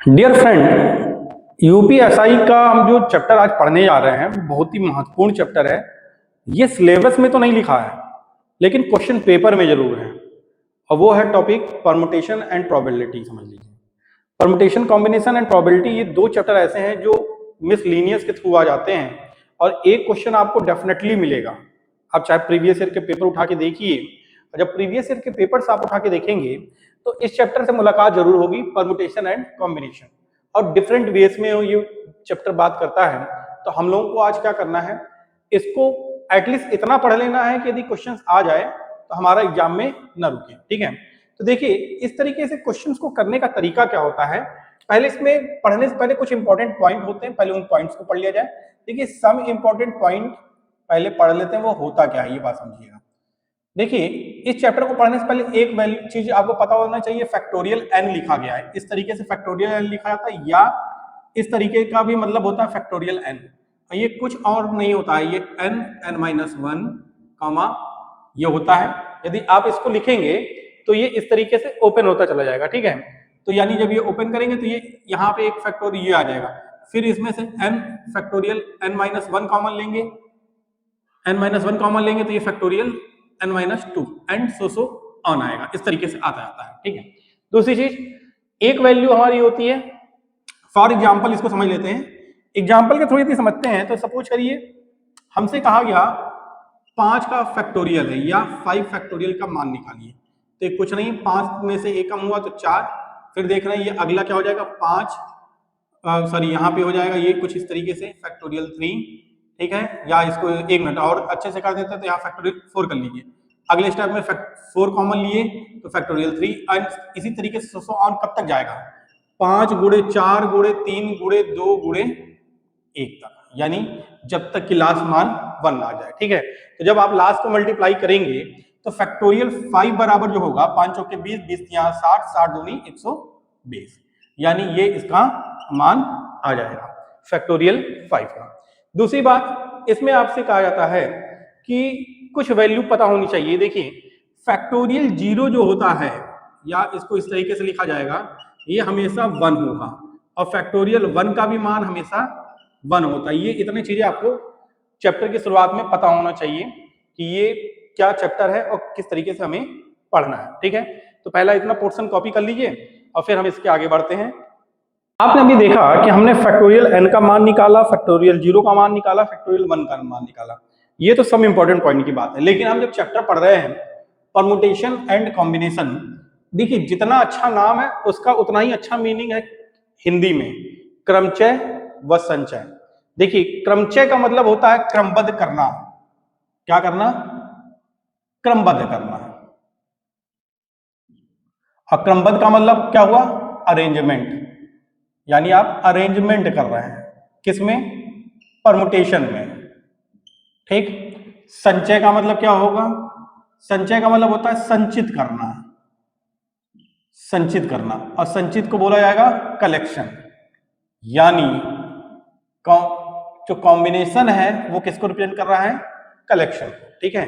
Dear friend, UPSI का हम जो चैप्टर आज पढ़ने जा रहे हैं बहुत ही महत्वपूर्ण चैप्टर है। ये सिलेबस में तो नहीं लिखा है लेकिन क्वेश्चन पेपर में जरूर है, और वो है टॉपिक परमुटेशन एंड प्रोबेबिलिटी। समझ लीजिए, परमुटेशन, कॉम्बिनेशन एंड प्रोबेबिलिटी, ये दो चैप्टर ऐसे हैं जो मिसलिनियस के थ्रू आ जाते हैं और एक क्वेश्चन आपको डेफिनेटली मिलेगा। आप चाहे प्रीवियस ईयर के पेपर उठा के देखिए, और जब प्रीवियस ईयर के पेपर्स आप उठा के देखेंगे तो इस चैप्टर से मुलाकात जरूर होगी, परमुटेशन एंड कॉम्बिनेशन। और डिफरेंट वेज में ये चैप्टर बात करता है। तो हम लोगों को आज क्या करना है, इसको एटलीस्ट इतना पढ़ लेना है कि यदि क्वेश्चंस आ जाए तो हमारा एग्जाम में न रुके। ठीक है, तो देखिए इस तरीके से क्वेश्चंस को करने का तरीका क्या होता है। पहले इसमें पढ़ने से पहले कुछ इंपॉर्टेंट पॉइंट होते हैं, पहले उन पॉइंट्स को पढ़ लिया जाए। देखिए सम इंपॉर्टेंट पॉइंट पहले पढ़ लेते हैं, वो होता क्या है ये बात समझिएगा। देखिए इस चैप्टर को पढ़ने से पहले एक वैल्यू चीज आपको पता होना चाहिए, फैक्टोरियल एन लिखा गया है। इस तरीके से फैक्टोरियल एन लिखा जाता है, या इस तरीके का भी मतलब होता है फैक्टोरियल एन। ये कुछ और नहीं होता है, ये n n minus one comma ये होता है। यदि आप इसको लिखेंगे तो ये इस तरीके से ओपन होता चला जाएगा। ठीक है, तो यानी जब ये ओपन करेंगे तो ये यहाँ पे एक फैक्टोरियल ये आ जाएगा, फिर इसमें से n factorial n minus one common लेंगे, एन माइनस वन कॉमन लेंगे तो ये factorial n minus two and so on आएगा। इस तरीके से आता जाता है। ठीक है, दूसरी चीज, एक वैल्यू हमारी होती है, फॉर एग्जाम्पल इसको समझ लेते हैं। एग्जाम्पल के थ्रू यदि समझते हैं तो सपोज करिए हमसे कहा गया 5 का फैक्टोरियल है या 5 फैक्टोरियल का मान निकालिए। तो ये कुछ नहीं, 5 में से एक कम हुआ तो 4, फिर देख रहे हैं ये अगला क्या हो जाएगा 5, सॉरी यहाँ पे हो जाएगा ये कुछ इस तरीके से फैक्टोरियल 3। ठीक है, या इसको एक मिनट और अच्छे से कर देते हैं तो यहाँ फैक्टोरियल 4 कर लीजिए। अगले स्टेप में 4 कॉमन लिए तो फैक्टोरियल 3, एंड इसी तरीके से सो ऑन कब तक जाएगा, 5 गुणे 4 गुणे 3 गुणे 2 गुणे 1 तक, यानी जब तक कि लास्ट मान 1 आ जाए। ठीक है, तो जब आप लास्ट को मल्टीप्लाई करेंगे तो फैक्टोरियल 5 बराबर जो होगा 5 चौके 20, 20 यहाँ 60, 60 दूनी 120, यानी ये इसका मान आ जाएगा फैक्टोरियल 5 का। दूसरी बात, इसमें आपसे कहा जाता है कि कुछ वैल्यू पता होनी चाहिए। देखिए फैक्टोरियल 0 जो होता है, या इसको इस तरीके से लिखा जाएगा, ये हमेशा 1 होगा, और फैक्टोरियल 1 का भी मान हमेशा 1 होता है। ये इतनी चीजें आपको चैप्टर की शुरुआत में पता होना चाहिए कि ये क्या चैप्टर है और किस तरीके से हमें पढ़ना है। ठीक है, तो पहला इतना पोर्शन कॉपी कर लीजिए और फिर हम इसके आगे बढ़ते हैं। आपने अभी देखा कि हमने फैक्टोरियल n का मान निकाला, फैक्टोरियल 0 का मान निकाला, फैक्टोरियल 1 का मान निकाला। ये तो सब इंपॉर्टेंट पॉइंट की बात है, लेकिन हम जब चैप्टर पढ़ रहे हैं परमुटेशन एंड कॉम्बिनेशन, देखिए जितना अच्छा नाम है उसका उतना ही अच्छा मीनिंग है हिंदी में, क्रमचय व संचय। देखिए क्रमचय का मतलब होता है क्रमबद्ध करना। क्या करना, क्रमबद्ध करना। और क्रमबद्ध का मतलब क्या हुआ, अरेंजमेंट, यानी आप अरेंजमेंट कर रहे हैं किसमें, परमुटेशन में। ठीक, संचय का मतलब क्या होगा, संचय का मतलब होता है संचित करना, संचित करना, और संचित को बोला जाएगा कलेक्शन। यानी जो कॉम्बिनेशन है वो किसको रिप्रेजेंट कर रहा है, कलेक्शन। ठीक है,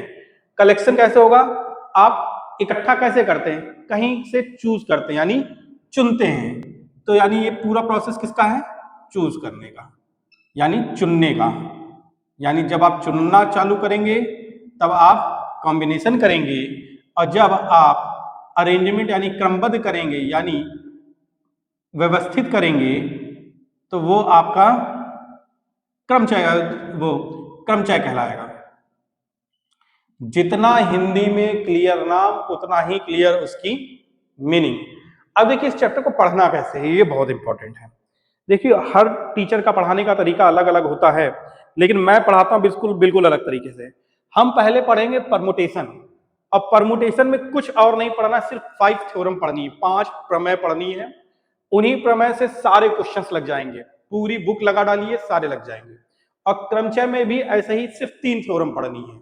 कलेक्शन कैसे होगा, आप इकट्ठा कैसे करते हैं, कहीं से चूज करते हैं यानी चुनते हैं। तो यानी ये पूरा प्रोसेस किसका है, चूज करने का, यानी चुनने का। यानी जब आप चुनना चालू करेंगे तब आप कॉम्बिनेशन करेंगे, और जब आप अरेंजमेंट यानी क्रमबद्ध करेंगे यानी व्यवस्थित करेंगे तो वो आपका क्रमचय, वो क्रमचय कहलाएगा। जितना हिंदी में क्लियर नाम उतना ही क्लियर उसकी मीनिंग। अब देखिए इस चैप्टर को पढ़ना कैसे है, ये बहुत इंपॉर्टेंट है। देखिए हर टीचर का पढ़ाने का तरीका अलग अलग होता है, लेकिन मैं पढ़ाता हूं बिल्कुल अलग तरीके से। हम पहले पढ़ेंगे परमुटेशन, और परमुटेशन में कुछ और नहीं पढ़ना, सिर्फ 5 थ्योरम पढ़नी है, 5 प्रमेय पढ़नी है। उन्हीं प्रमेय से सारे क्वेश्चंस लग जाएंगे, पूरी बुक लगा डालिए सारे लग जाएंगे। और क्रमचय में भी ऐसे ही सिर्फ 3 थ्योरम पढ़नी है,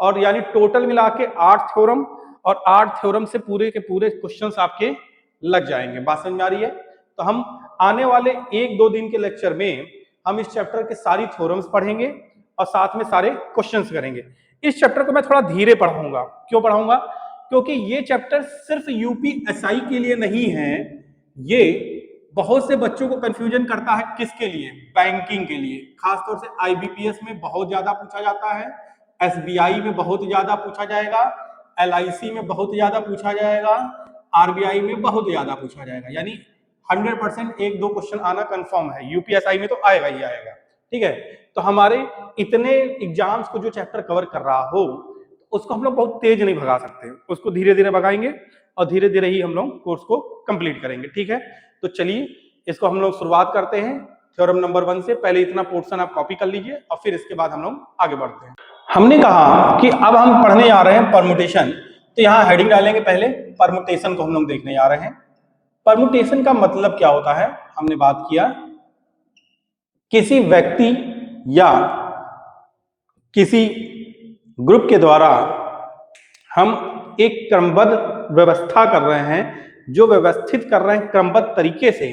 और यानी टोटल मिला के 8 थ्योरम, और 8 थ्योरम से पूरे के पूरे क्वेश्चंस आपके लग जाएंगे। बात समझ में आ रही है? तो हम आने वाले 1-2 दिन के लेक्चर में हम इस चैप्टर के सारी थ्योरम्स पढ़ेंगे और साथ में सारे क्वेश्चंस करेंगे। इस चैप्टर को मैं थोड़ा धीरे पढ़ाऊंगा। क्यों पढ़ाऊंगा? क्योंकि ये चैप्टर सिर्फ यूपीएसआई के लिए नहीं है, ये बहुत से बच्चों को कंफ्यूजन करता है किसके लिए, बैंकिंग के लिए, खासतौर से आईबीपीएस में बहुत ज्यादा पूछा जाता है, एसबीआई में बहुत ज्यादा पूछा जाएगा, एलआईसी में बहुत ज्यादा पूछा जाएगा, आरबीआई में बहुत ज्यादा पूछा जाएगा, यानी 100% एक दो क्वेश्चन आना कंफर्म है। यूपीएसआई में तो आएगा ही आएगा, ठीक है। तो हमारे इतने एग्जाम्स को जो चैप्टर कवर कर रहा हो उसको हम लोग बहुत तेज नहीं भगा सकते, उसको धीरे धीरे भगाएंगे और धीरे धीरे ही हम लोग कोर्स को कंप्लीट करेंगे, ठीक है। तो चलिए इसको हम लोग शुरुआत करते हैं थ्योरम नंबर 1 से। पहले इतना पोर्शन आप कॉपी कर लीजिए और फिर इसके बाद हम लोग आगे बढ़ते हैं। हमने कहा कि अब हम पढ़ने जा रहे हैं परमुटेशन, तो यहाँ हेडिंग डालेंगे पहले परमुटेशन को हम लोग देखने जा रहे हैं। परमुटेशन का मतलब क्या होता है, हमने बात किया किसी व्यक्ति या किसी ग्रुप के द्वारा हम एक क्रमबद्ध व्यवस्था कर रहे हैं, जो व्यवस्थित कर रहे हैं क्रमबद्ध तरीके से,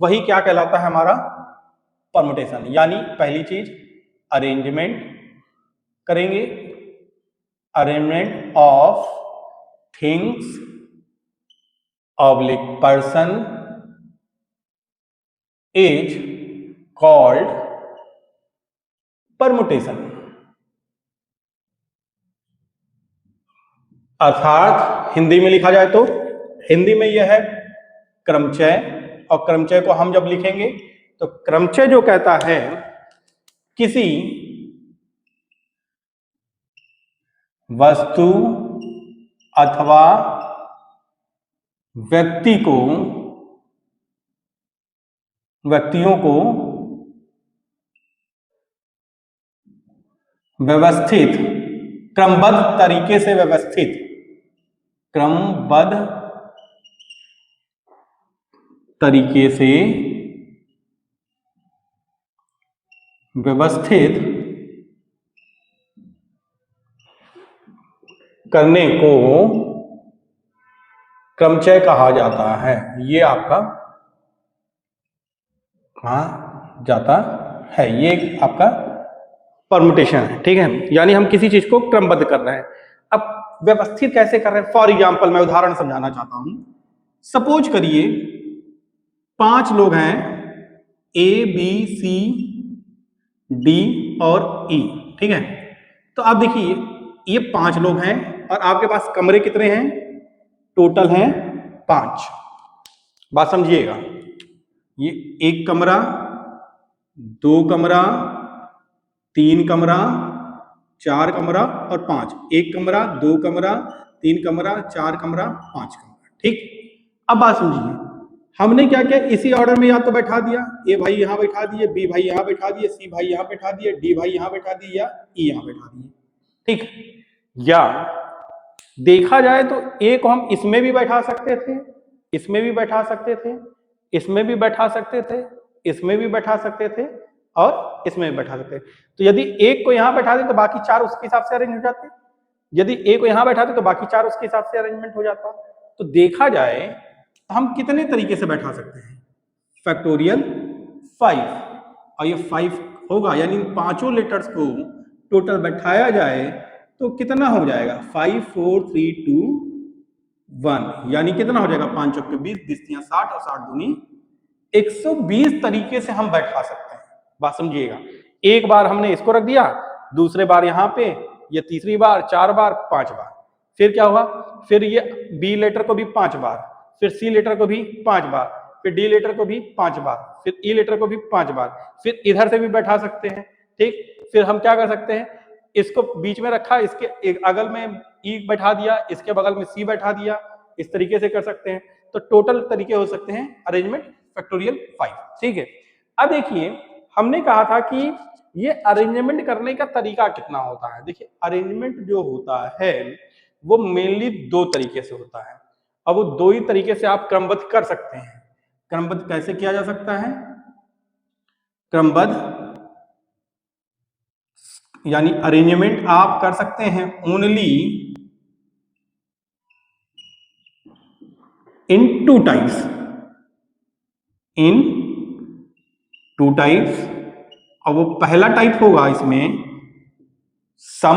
वही क्या कहलाता है हमारा परमुटेशन। यानी पहली चीज अरेंजमेंट करेंगे, arrangement of things oblique person is called permutation. अर्थात हिंदी में लिखा जाए तो हिंदी में यह है क्रमचय, और क्रमचय को हम जब लिखेंगे तो क्रमचय जो कहता है किसी वस्तु अथवा व्यक्तियों को व्यवस्थित क्रमबद्ध तरीके से व्यवस्थित करने को क्रमचय कहा जाता है। ये आपका कहाँ जाता है, ये आपका परमुटेशन है, ठीक है। यानी हम किसी चीज को क्रमबद्ध कर रहे हैं। अब व्यवस्थित कैसे कर रहे हैं, फॉर एग्जाम्पल मैं उदाहरण समझाना चाहता हूं। सपोज करिए 5 लोग हैं, ए बी सी डी और ई, ठीक है। तो आप देखिए ये 5 लोग हैं और आपके पास कमरे कितने हैं, टोटल हैं 5। बात समझिएगा, ये 1 कमरा, 2 कमरा, 3 कमरा, 4 कमरा और 5। 1 कमरा, 2 कमरा, 3 कमरा, 4 कमरा, 5 कमरा, ठीक। अब बात समझिए, हमने क्या किया, इसी ऑर्डर में या तो बैठा दिया, ए भाई यहां बैठा दिए, बी भाई यहां बैठा दिए, सी भाई यहां बैठा दिए, डी भाई यहां बैठा दिए, या ई यहां बैठा दिए, ठीक। या देखा जाए तो ए को हम इसमें भी बैठा सकते थे, इसमें भी बैठा सकते थे, इसमें भी बैठा सकते थे, इसमें भी बैठा सकते थे और इसमें भी बैठा सकते थे। तो यदि एक को यहां बैठा दे तो बाकी 4 उसके हिसाब से अरेंज हो जाते, यदि ए को यहां बैठा दे तो बाकी 4 उसके हिसाब से अरेंजमेंट हो जाता। तो देखा जाए तो हम कितने तरीके से बैठा सकते हैं, फैक्टोरियल 5, और ये 5 होगा, यानी 5 लेटर्स को टोटल बैठाया जाए तो कितना हो जाएगा, 5 4 3 2 1, यानी कितना हो जाएगा, 5 चौके 20, 20 60 और 60 दूनी 120 तरीके से हम बैठा सकते हैं। बात समझिएगा, एक बार हमने इसको रख दिया, दूसरे बार यहाँ पे, ये तीसरी बार, 4 बार, 5 बार, फिर क्या हुआ, फिर ये बी लेटर को भी 5 बार, फिर सी लेटर को भी 5 बार, फिर डी लेटर को भी 5 बार, फिर ई लेटर को भी 5 बार, फिर इधर से भी बैठा सकते हैं, ठीक। फिर हम क्या कर सकते हैं, इसको बीच में रखा, इसके एक अगल में ई बैठा दिया, इसके बगल में सी बैठा दिया, इस तरीके से कर सकते हैं। तो टोटल तरीके हो सकते हैं अरेंजमेंट फैक्टोरियल 5, ठीक है। अब देखिए हमने कहा था कि ये अरेंजमेंट करने का तरीका कितना होता है। देखिए अरेंजमेंट जो होता है वो मेनली 2 तरीके से होता है, अब वो 2 ही तरीके से आप क्रमबद्ध कर सकते हैं। क्रमबद्ध कैसे किया जा सकता है, क्रमबद्ध यानी अरेंजमेंट आप कर सकते हैं only in 2 types, in 2 types. और वो पहला टाइप होगा इसमें सम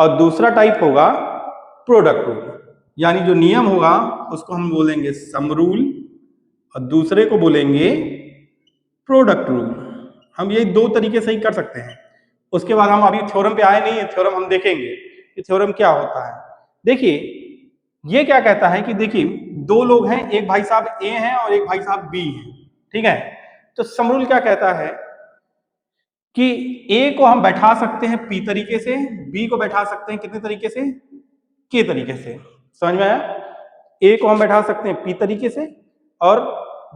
और दूसरा टाइप होगा प्रोडक्ट रूल, यानी जो नियम होगा उसको हम बोलेंगे सम रूल और दूसरे को बोलेंगे प्रोडक्ट रूल। हम ये दो तरीके से ही कर सकते हैं। उसके बाद हम अभी थ्योरम पे आए नहीं है, थ्योरम हम देखेंगे कि थ्योरम क्या होता है। देखिए ये क्या कहता है कि देखिए दो लोग हैं, एक भाई साहब ए हैं और एक भाई साहब बी हैं, ठीक है। तो सम रूल क्या कहता है कि ए को हम बैठा सकते हैं पी तरीके से, बी को बैठा सकते हैं कितने तरीके से, के तरीके से। समझ में आया? ए को हम बैठा सकते हैं पी तरीके से और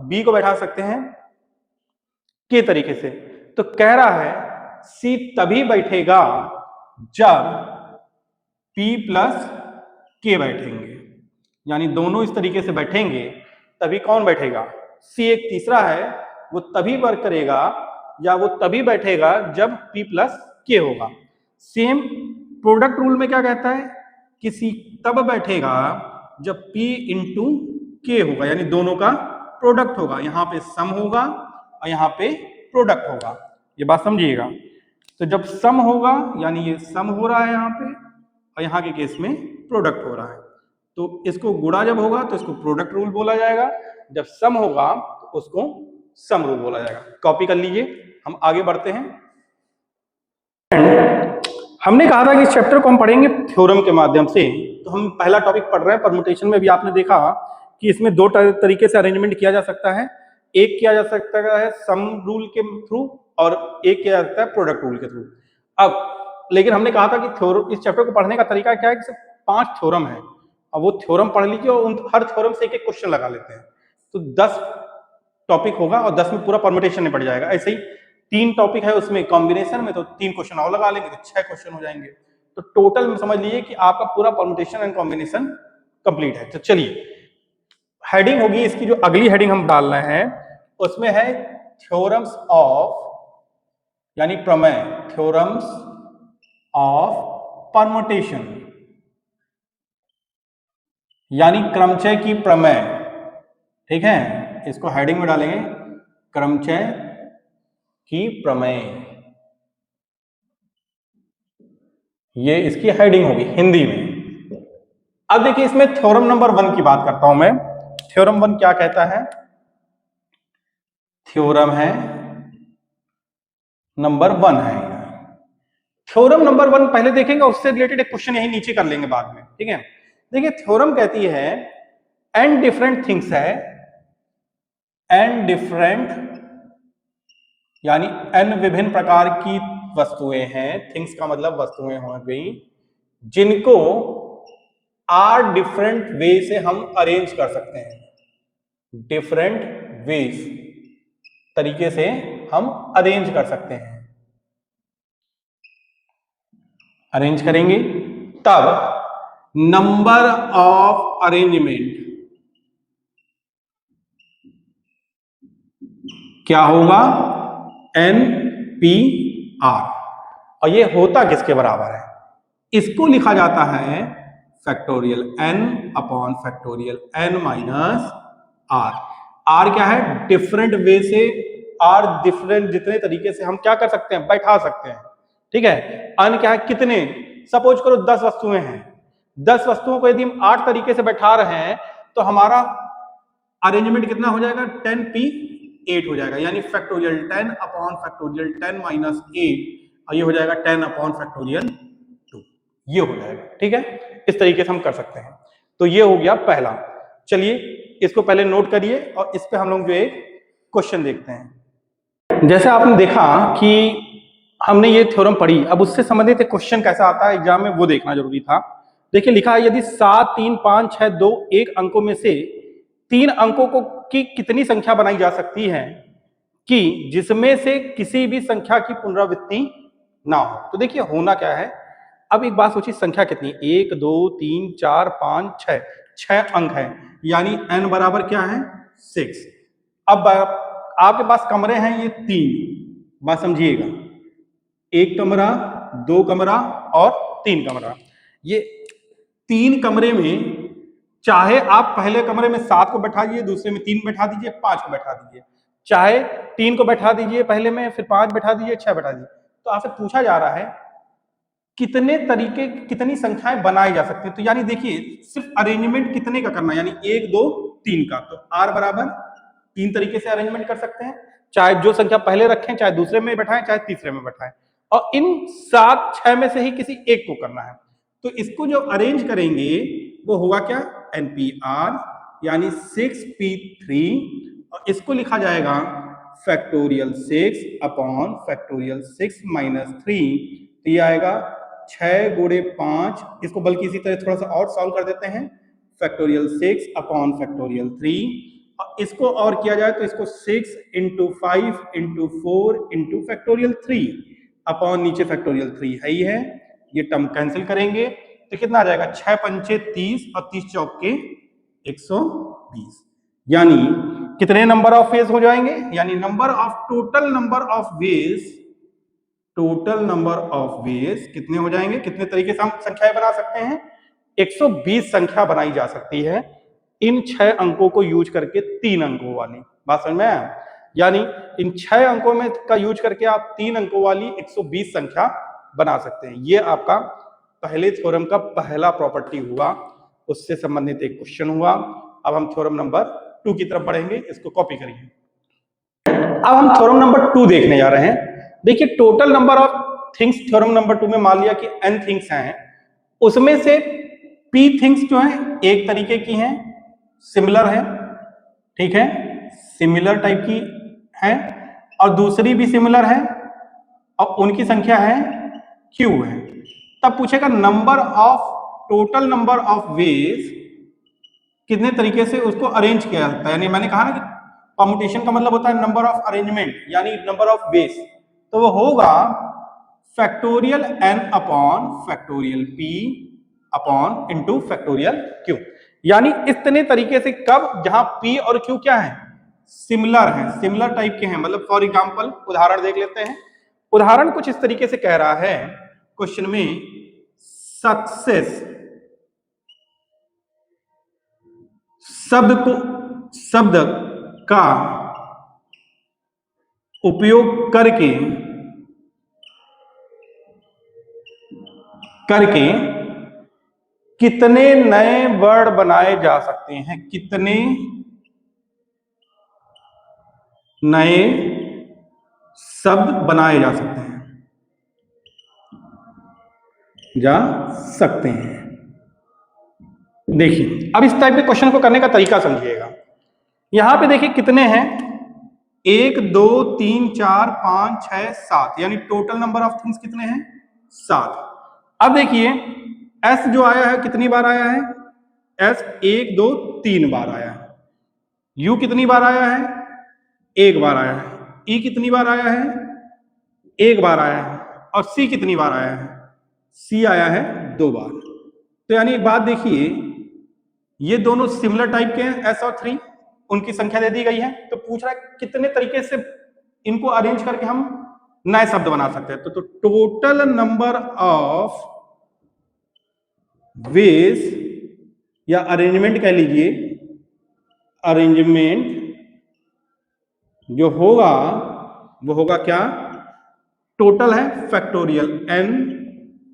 बी को बैठा सकते हैं के तरीके से। तो कह रहा है सी तभी बैठेगा जब P प्लस के बैठेंगे, यानी दोनों इस तरीके से बैठेंगे तभी कौन बैठेगा, सी। एक तीसरा है वो तभी वर्क करेगा या वो तभी बैठेगा जब P प्लस के होगा। सेम प्रोडक्ट रूल में क्या कहता है कि सी तब बैठेगा जब P इंटू के होगा, यानी दोनों का प्रोडक्ट होगा। यहाँ पे सम होगा और यहाँ पे प्रोडक्ट होगा। ये बात समझिएगा। तो जब सम होगा यानी ये सम हो रहा है यहाँ पे और यहाँ के केस में प्रोडक्ट हो रहा है, तो इसको गुणा जब होगा तो इसको प्रोडक्ट रूल बोला जाएगा, जब सम होगा तो उसको सम रूल बोला जाएगा। कॉपी कर लीजिए, हम आगे बढ़ते हैं। हमने कहा था कि इस चैप्टर को हम पढ़ेंगे थ्योरम के माध्यम से। तो हम पहला टॉपिक पढ़ रहे हैं परमुटेशन में। भी आपने देखा कि इसमें दो तरीके से अरेंजमेंट किया जा सकता है। एक किया जा सकता है सम रूल के थ्रू और एक किया जा सकता है प्रोडक्ट रूल के थ्रू। अब लेकिन हमने कहा था कि थ्योरम, इस चैप्टर को पढ़ने का तरीका क्या है कि 5 थ्योरम है। अब वो थ्योरम पढ़ लीजिए और उन हर थ्योरम से एक एक क्वेश्चन लगा लेते हैं, तो 10 टॉपिक होगा और 10 में पूरा परमुटेशन निपट जाएगा। ऐसे ही 3 टॉपिक है उसमें कॉम्बिनेशन में, तो 3 क्वेश्चन और लगा लेंगे तो 6 क्वेश्चन हो जाएंगे। तो टोटल में समझ लीजिए कि आपका पूरा परमुटेशन एंड कॉम्बिनेशन कंप्लीट है। तो चलिए हेडिंग होगी इसकी, जो अगली हेडिंग हम डाल रहे हैं उसमें है थ्योरम्स ऑफ, यानी प्रमेय, थ्योरम्स ऑफ परमुटेशन, यानी क्रमचय की प्रमेय। ठीक है, इसको हेडिंग में डालेंगे क्रमचय की प्रमेय। ये इसकी हेडिंग होगी हिंदी में। अब देखिए इसमें थ्योरम नंबर 1 की बात करता हूं मैं। थ्योरम 1 क्या कहता है? थ्योरम है नंबर 1 है। थ्योरम नंबर 1 पहले देखेंगे, उससे रिलेटेड एक क्वेश्चन यही नीचे कर लेंगे बाद में। ठीक है, देखिए थ्योरम कहती है एन डिफरेंट थिंग्स है, एन डिफरेंट यानी एन विभिन्न प्रकार की वस्तुएं हैं, थिंग्स का मतलब वस्तुएं हो गई, जिनको आर डिफरेंट वे से हम अरेंज कर सकते हैं। डिफरेंट वेज तरीके से हम अरेंज कर सकते हैं। अरेंज करेंगे तब नंबर ऑफ अरेंजमेंट क्या होगा? N p r. और ये होता किसके बराबर है? इसको लिखा जाता है factorial n upon factorial n minus r. R क्या है? डिफरेंट वे से, आर डिफरेंट जितने तरीके से हम क्या कर सकते हैं, बैठा सकते हैं। ठीक है, अन क्या है? कितने, सपोज करो 10 वस्तुएं हैं, 10 वस्तुओं को यदि हम 8 तरीके से बैठा रहे हैं तो हमारा अरेंजमेंट कितना हो जाएगा? 10p8 हो जाएगा, यानी फैक्टोरियल 10 अपॉन फैक्टोरियल 10 माइनस 8, और ये हो जाएगा 10 अपॉन फैक्टोरियल 2, ये हो जाएगा। ठीक है, इस तरीके से हम कर सकते हैं। तो ये हो गया पहला। चलिए इसको पहले नोट करिए और इस पे हम लोग जो एक क्वेश्चन देखते हैं। जैसे आपने देखा कि हमने ये थ्योरम पढ़ी, अब उससे संबंधित एक क्वेश्चन कैसा आता है एग्जाम में वो देखना जरूरी था। देखिए लिखा है यदि 7, 3, 5, 6, 2, 1 अंकों में से 3 अंकों को की कितनी संख्या बनाई जा सकती है कि जिसमें से किसी भी संख्या की पुनरावृत्ति ना हो। तो देखिए होना क्या है, अब एक बात सोचिए, संख्या कितनी? 1, 2, 3, 4, 5, 6, 6 अंक है, यानी n बराबर क्या है? 6। अब आपके पास कमरे हैं ये 3, बात समझिएगा, 1 कमरा, 2 कमरा और 3 कमरा। ये 3 कमरे में चाहे आप पहले कमरे में 7 को बैठा दीजिए, दूसरे में 3 बैठा दीजिए, 5 को बैठा दीजिए, चाहे 3 को बैठा दीजिए पहले में, फिर 5 बैठा दीजिए, 6 बैठा दीजिए। तो आपसे पूछा जा रहा है कितने तरीके, कितनी संख्याएं बनाई जा सकती है। तो यानी देखिए सिर्फ अरेंजमेंट कितने का करना है, यानी 1, 2, 3 का। तो r बराबर तीन तरीके से अरेंजमेंट कर सकते हैं, चाहे जो संख्या पहले रखें, चाहे दूसरे में बैठाएं, चाहे तीसरे में बैठाएं, और इन 7 6 में से ही किसी एक को करना है। तो इसको जो अरेंज करेंगे वो होगा क्या, NPR यानी 6p3, और इसको लिखा जाएगा फैक्टोरियल 6 अपॉन फैक्टोरियल 6 माइनस 3, तो ये आएगा 6 गुणे 5, इसको बल्कि इसी तरह थोड़ा सा और सॉल्व कर देते हैं, फैक्टोरियल 6 अपॉन फैक्टोरियल 3, और इसको और किया जाए तो इसको 6 into 5 into 4 into factorial 3 upon नीचे फैक्टोरियल 3 है ही है, ये टर्म कैंसिल करेंगे तो कितना आ जाएगा, 6 पंचे 30 और 30 चौके 120, यानी कितने नंबर ऑफ वेज हो जाएंगे, यानी टोटल नंबर ऑफ वेज कितने हो जाएंगे, कितने तरीके से हम संख्याएं बना सकते हैं, 120 संख्या बनाई जा सकती है इन 6 अंकों को यूज करके, 3 अंकों वाली बात समझ में आया, यानी इन 6 अंकों में का यूज करके आप 3 अंकों वाली 120 संख्या बना सकते हैं। ये आपका पहले थ्योरम का पहला प्रॉपर्टी हुआ, उससे संबंधित एक क्वेश्चन हुआ। अब हम थ्योरम नंबर 2 की तरफ बढ़ेंगे, इसको कॉपी करिए। अब हम थ्योरम नंबर 2 देखने जा रहे हैं। देखिए total number of things theorem number 2 में मान लिया कि n थिंग्स हैं, उसमें से p थिंग्स जो हैं एक तरीके की हैं, सिमिलर है, ठीक है, सिमिलर टाइप की है, और दूसरी भी सिमिलर है और उनकी संख्या है q है। तब पूछेगा टोटल नंबर ऑफ वेज कितने तरीके से उसको अरेंज किया जाता है, यानी मैंने कहा ना कि परम्यूटेशन का मतलब होता है नंबर ऑफ अरेंजमेंट यानी नंबर ऑफ वेज, तो वो होगा factorial n upon factorial p upon into factorial q, यानी इतने तरीके से कब, जहां p और q क्या है, सिमिलर है, सिमिलर टाइप के हैं। मतलब फॉर एग्जांपल उदाहरण देख लेते हैं। उदाहरण कुछ इस तरीके से कह रहा है क्वेश्चन में, सक्सेस शब्द का उपयोग करके कितने नए वर्ड बनाए जा सकते हैं, कितने नए शब्द बनाए जा सकते हैं। देखिए अब इस टाइप के क्वेश्चन को करने का तरीका समझिएगा। यहां पे देखिए कितने हैं, 1 2 3 4 5 6 7, यानी टोटल नंबर ऑफ थिंग्स कितने हैं, 7। अब देखिए s जो आया है कितनी बार आया है, s 1 2 3 बार आया है, u कितनी बार आया है, 1 बार आया है, e कितनी बार आया है, 1 बार आया है, और c कितनी बार आया है, c आया है 2 बार। तो यानी एक बात देखिए, ये दोनों सिमिलर टाइप के हैं s और 3, उनकी संख्या दे दी गई है, तो पूछ रहा है कितने तरीके से इनको अरेंज करके हम नए शब्द बना सकते हैं। तो टोटल नंबर ऑफ वेज या अरेंजमेंट कह लीजिए, अरेंजमेंट जो होगा वो होगा क्या, टोटल है factorial n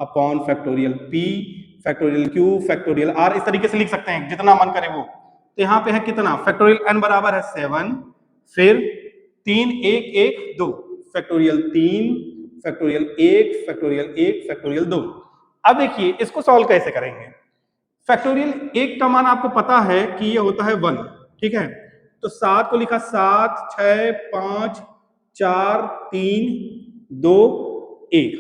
upon factorial p factorial q factorial r, इस तरीके से लिख सकते हैं जितना मन करे वो। तो यहाँ पे है कितना, फैक्टोरियल n बराबर है 7, फिर 3 1 1 2, फैक्टोरियल 3 फैक्टोरियल 1 फैक्टोरियल 1 फैक्टोरियल 2। अब देखिए इसको सॉल्व कैसे करेंगे। फैक्टोरियल 1 का मान आपको पता है कि ये होता है 1, ठीक है, तो 7 को लिखा 7 6 5 4 3 2 1,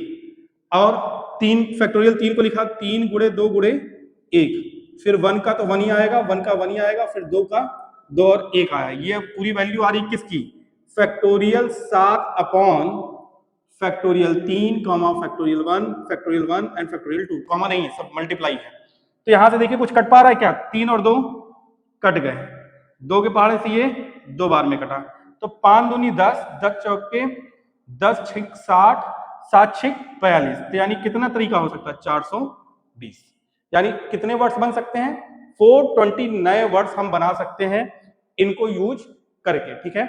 और 3 फैक्टोरियल 3 को लिखा 3 गुणे 2 गुणे 1, फिर 1 का तो 1 ही आएगा, 1 का 1 ही आएगा, फिर 2 का 2 और 1 आया। ये पूरी वैल्यू आ रही किसकी, factorial 7 upon factorial 3 comma factorial 1 and factorial 2, comma नहीं है, सब मल्टीप्लाई है। तो यहां से देखिए कुछ कट पा रहा है क्या, 3 और 2 कट गए, 2 के पहाड़े से ये 2 बार में कटा, तो 5 दूनी 10, 10 चौके 10 6 60, 7 6 42, तो यानी कितना तरीका हो सकता है, 420, यानी कितने वर्ड्स बन सकते हैं, 420 नए वर्ड्स हम बना सकते हैं इनको यूज करके, ठीक है।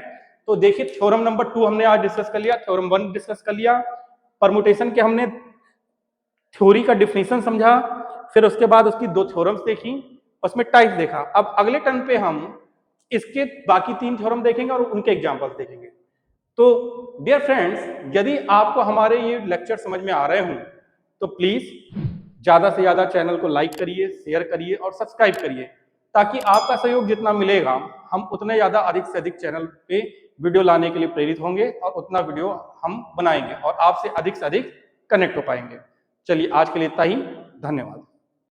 तो देखिए थ्योरम नंबर 2 हमने आज डिस्कस कर लिया, थ्योरम 1 डिस्कस कर लिया, परमुटेशन के हमने थ्योरी का डिफिनेशन समझा, फिर उसके बाद उसकी 2 थ्योरम्स देखी, उसमें टाइप देखा। अब अगले टर्न पे हम इसके बाकी 3 थ्योरम देखेंगे और उनके एग्जाम्पल्स देखेंगे। तो डियर फ्रेंड्स, यदि आपको हमारे ये लेक्चर समझ में आ रहे हों तो प्लीज ज्यादा से ज्यादा चैनल को लाइक करिए, शेयर करिए और सब्सक्राइब करिए, ताकि आपका सहयोग जितना मिलेगा हम उतने ज्यादा अधिक से अधिक चैनल पे वीडियो लाने के लिए प्रेरित होंगे और उतना वीडियो हम बनाएंगे और आपसे अधिक कनेक्ट हो पाएंगे। चलिए आज के लिए इतना ही, धन्यवाद।